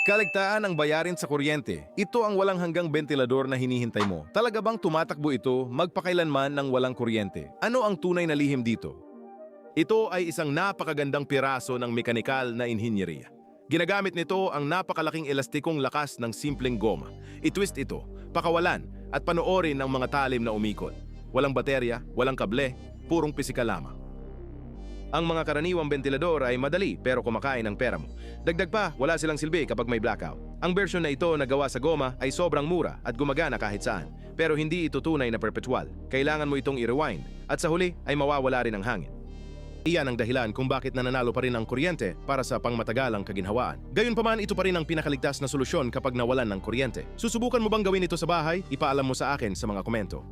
Kaligtaan ang bayarin sa kuryente. Ito ang walang hanggang bentilador na hinihintay mo. Talaga bang tumatakbo ito magpakailanman ng walang kuryente? Ano ang tunay na lihim dito? Ito ay isang napakagandang piraso ng mekanikal na inhinyeriya. Ginagamit nito ang napakalaking elastikong lakas ng simpleng goma. I-twist ito, pakawalan at panoorin ng mga talim na umikot. Walang baterya, walang kable, purong pisikal lamang. Ang mga karaniwang bentilador ay madali pero kumakain ng pera mo. Dagdag pa, wala silang silbi kapag may blackout. Ang version na ito na gawa sa goma ay sobrang mura at gumagana kahit saan. Pero hindi ito tunay na perpetual. Kailangan mo itong i-rewind at sa huli ay mawawala rin ang hangin. Iyan ang dahilan kung bakit nananalo pa rin ang kuryente para sa pangmatagalang kaginhawaan. Gayunpaman, ito pa rin ang pinakaligtas na solusyon kapag nawalan ng kuryente. Susubukan mo bang gawin ito sa bahay? Ipaalam mo sa akin sa mga komento.